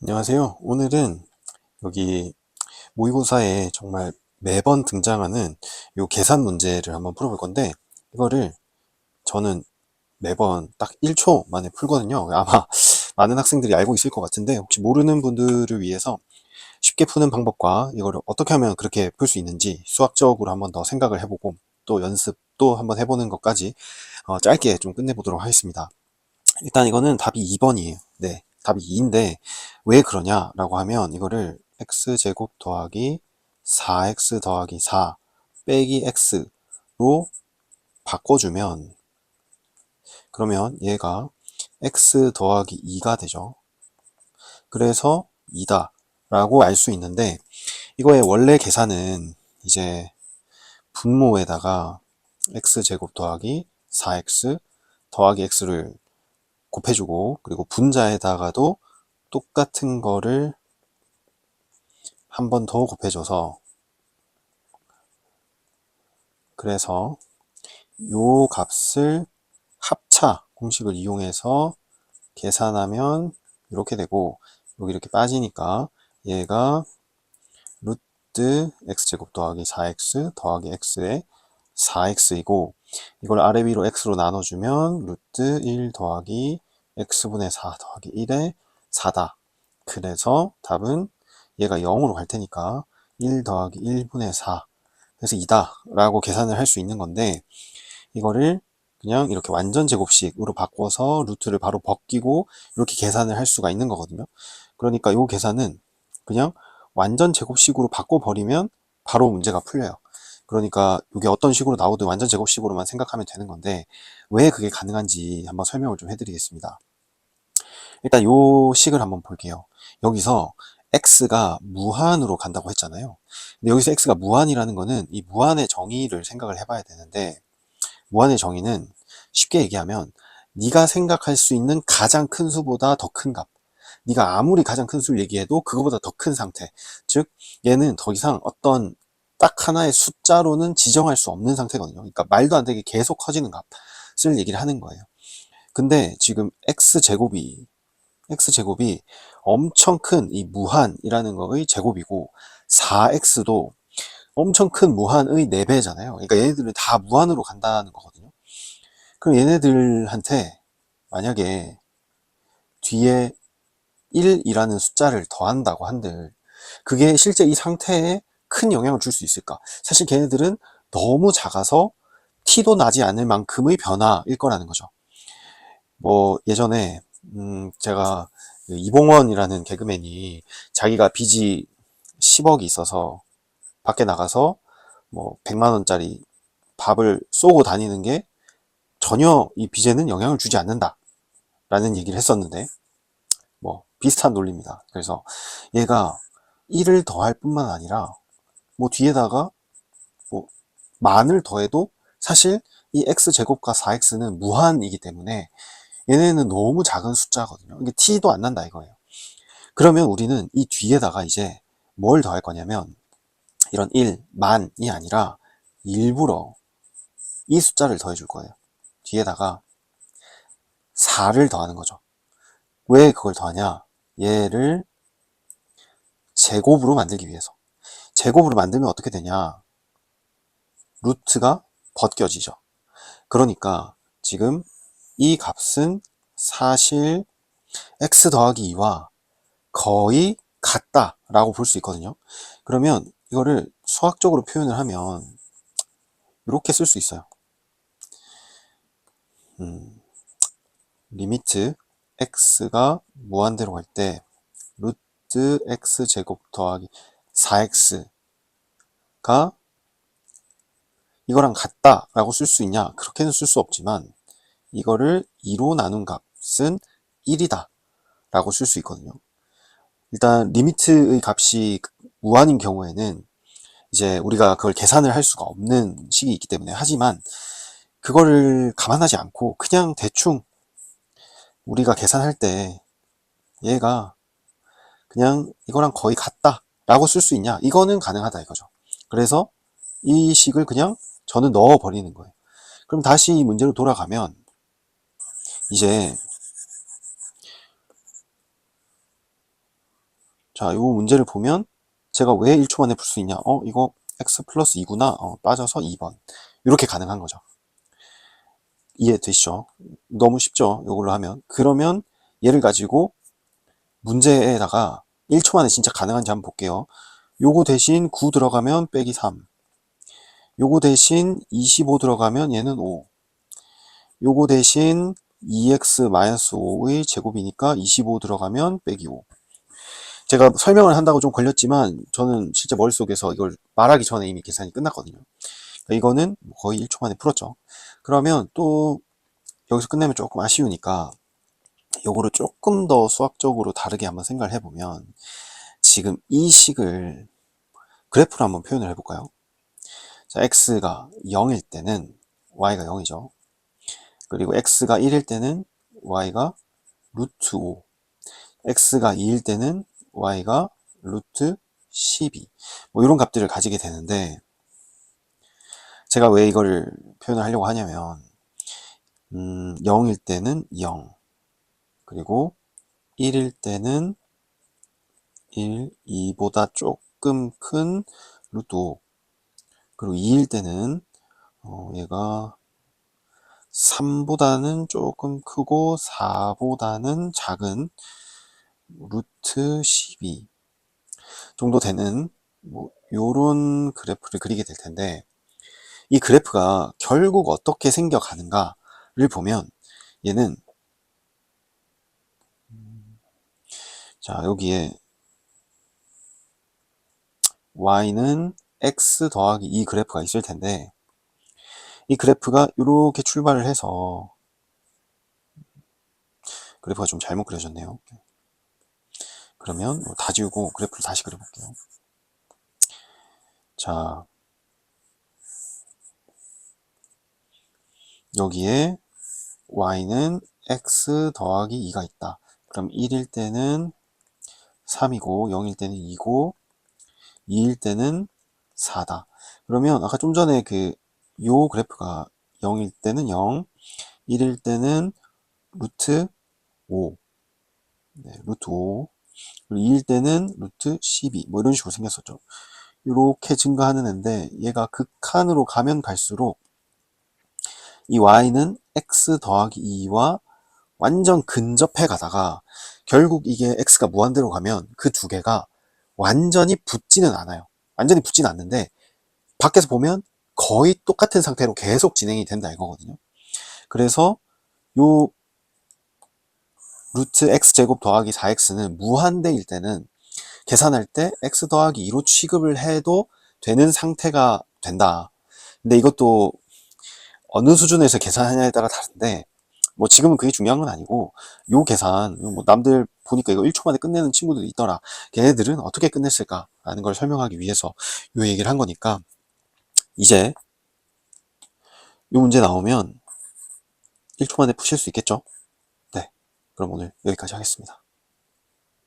안녕하세요. 오늘은 여기 모의고사에 정말 매번 등장하는 요 계산 문제를 한번 풀어볼 건데, 이거를 저는 매번 딱 1초 만에 풀거든요. 아마 많은 학생들이 알고 있을 것 같은데, 혹시 모르는 분들을 위해서 쉽게 푸는 방법과 이거를 어떻게 하면 그렇게 풀 수 있는지 수학적으로 한번 더 생각을 해보고, 또 연습도 한번 해보는 것까지 짧게 좀 끝내보도록 하겠습니다. 일단 이거는 답이 2번이에요. 네, 답이 2인데 왜 그러냐라고 하면, 이거를 x제곱 더하기 4x 더하기 4 빼기 x로 바꿔주면, 그러면 얘가 x 더하기 2가 되죠. 그래서 2다 라고 알 수 있는데, 이거의 원래 계산은 이제 분모에다가 x제곱 더하기 4x 더하기 x를 곱해주고, 그리고 분자에다가도 똑같은 거를 한 번 더 곱해줘서, 그래서 요 값을 합차 공식을 이용해서 계산하면 이렇게 되고, 여기 이렇게 빠지니까 얘가 루트 x제곱 더하기 4x 더하기 x의 4x이고, 이걸 아래 위로 x로 나눠주면 루트 1 더하기 x분의 4 더하기 1의 4다. 그래서 답은 얘가 0으로 갈 테니까 1 더하기 1분의 4, 그래서 2다 라고 계산을 할 수 있는 건데, 이거를 그냥 이렇게 완전 제곱식으로 바꿔서 루트를 바로 벗기고 이렇게 계산을 할 수가 있는 거거든요. 그러니까 이 계산은 그냥 완전 제곱식으로 바꿔버리면 바로 문제가 풀려요. 그러니까 이게 어떤 식으로 나오든 완전 제곱식으로만 생각하면 되는 건데, 왜 그게 가능한지 한번 설명을 좀 해드리겠습니다. 일단 이 식을 한번 볼게요. 여기서 x가 무한으로 간다고 했잖아요. 근데 여기서 x가 무한이라는 거는 이 무한의 정의를 생각을 해봐야 되는데, 무한의 정의는 쉽게 얘기하면 네가 생각할 수 있는 가장 큰 수보다 더 큰 값, 네가 아무리 가장 큰 수를 얘기해도 그거보다 더 큰 상태, 즉 얘는 더 이상 어떤 딱 하나의 숫자로는 지정할 수 없는 상태거든요. 그러니까 말도 안 되게 계속 커지는 값을 얘기를 하는 거예요. 근데 지금 x제곱이 엄청 큰 이 무한이라는 거의 제곱이고, 4x도 엄청 큰 무한의 4배잖아요. 그러니까 얘네들은 다 무한으로 간다는 거거든요. 그럼 얘네들한테 만약에 뒤에 1이라는 숫자를 더한다고 한들, 그게 실제 이 상태에 큰 영향을 줄 수 있을까? 사실 걔네들은 너무 작아서 티도 나지 않을 만큼의 변화일 거라는 거죠. 뭐 예전에 제가 그 이봉원이라는 개그맨이 자기가 빚이 10억이 있어서 밖에 나가서 뭐 100만 원짜리 밥을 쏘고 다니는 게 전혀 이 빚에는 영향을 주지 않는다 라는 얘기를 했었는데, 뭐 비슷한 논리입니다. 그래서 얘가 1을 더할 뿐만 아니라 뭐 뒤에다가 뭐 만을 더해도 사실 이 x제곱과 4x는 무한이기 때문에 얘네는 너무 작은 숫자거든요. 이게 t도 안 난다 이거예요. 그러면 우리는 이 뒤에다가 이제 뭘 더할 거냐면, 이런 1, 만이 아니라 일부러 이 숫자를 더해 줄 거예요. 뒤에다가 4를 더하는 거죠. 왜 그걸 더하냐? 얘를 제곱으로 만들기 위해서. 제곱으로 만들면 어떻게 되냐? 루트가 벗겨지죠. 그러니까 지금 이 값은 사실 x 더하기 2와 거의 같다라고 볼 수 있거든요. 그러면 이거를 수학적으로 표현을 하면 이렇게 쓸 수 있어요. 리미트 x가 무한대로 갈 때 루트 x제곱 더하기 4x가 이거랑 같다라고 쓸 수 있냐? 그렇게는 쓸 수 없지만 이거를 2로 나눈 값은 1이다 라고 쓸 수 있거든요. 일단 리미트의 값이 무한인 경우에는 이제 우리가 그걸 계산을 할 수가 없는 식이 있기 때문에, 하지만 그거를 감안하지 않고 그냥 대충 우리가 계산할 때 얘가 그냥 이거랑 거의 같다 라고 쓸 수 있냐, 이거는 가능하다 이거죠. 그래서 이 식을 그냥 저는 넣어 버리는 거예요. 그럼 다시 이 문제로 돌아가면, 이제 자, 이 문제를 보면 제가 왜 1초 만에 풀 수 있냐? 이거 x 플러스 2구나. 빠져서 2번. 이렇게 가능한 거죠. 이해되시죠? 너무 쉽죠? 이걸로 하면. 그러면 얘를 가지고 문제에다가 1초 만에 진짜 가능한지 한번 볼게요. 요거 대신 9 들어가면 빼기 3. 요거 대신 25 들어가면 얘는 5. 요거 대신 2x-5의 제곱이니까 25 들어가면 빼기 5. 제가 설명을 한다고 좀 걸렸지만 저는 실제 머릿속에서 이걸 말하기 전에 이미 계산이 끝났거든요. 그러니까 이거는 거의 1초 만에 풀었죠. 그러면 또 여기서 끝내면 조금 아쉬우니까 요거를 조금 더 수학적으로 다르게 한번 생각을 해보면 지금 이 식을 그래프로 한번 표현을 해볼까요? 자, x가 0일 때는 y가 0이죠. 그리고 x가 1일 때는 y가 루트 5, x가 2일 때는 y가 루트 12, 뭐 이런 값들을 가지게 되는데 제가 왜 이거를 표현을 하려고 하냐면 0일 때는 0, 그리고 1일 때는 1, 2보다 조금 큰 루트 5, 그리고 2일 때는 얘가 3보다는 조금 크고 4보다는 작은 루트 12 정도 되는 뭐 요런 그래프를 그리게 될 텐데 이 그래프가 결국 어떻게 생겨가는가를 보면 얘는 자 여기에 y는 x 더하기 이 그래프가 있을 텐데 이 그래프가 이렇게 출발을 해서 그래프가 좀 잘못 그려졌네요. 그러면 다 지우고 그래프를 다시 그려볼게요. 자 여기에 y는 x 더하기 2가 있다. 그럼 1일 때는 3이고 0일 때는 2고 2일 때는 4다. 그러면 아까 좀 전에 요 그래프가 0일 때는 0, 1일 때는 루트 5, 네, 루트 5, 그리고 2일 때는 루트 12, 뭐 이런 식으로 생겼었죠. 이렇게 증가하는 앤데 얘가 극한으로 가면 갈수록 이 y는 x 더하기 2와 완전 근접해 가다가 결국 이게 x가 무한대로 가면 그 두 개가 완전히 붙지는 않아요. 완전히 붙지는 않는데 밖에서 보면 거의 똑같은 상태로 계속 진행이 된다 이거거든요. 그래서 요 루트 x제곱 더하기 4x는 무한대일 때는 계산할 때 x 더하기 2로 취급을 해도 되는 상태가 된다. 근데 이것도 어느 수준에서 계산하냐에 따라 다른데 뭐 지금은 그게 중요한 건 아니고 요 계산 뭐 남들 보니까 이거 1초 만에 끝내는 친구들이 있더라. 걔네들은 어떻게 끝냈을까라는 걸 설명하기 위해서 요 얘기를 한 거니까 이제 요 문제 나오면 1초 만에 푸실 수 있겠죠? 네. 그럼 오늘 여기까지 하겠습니다.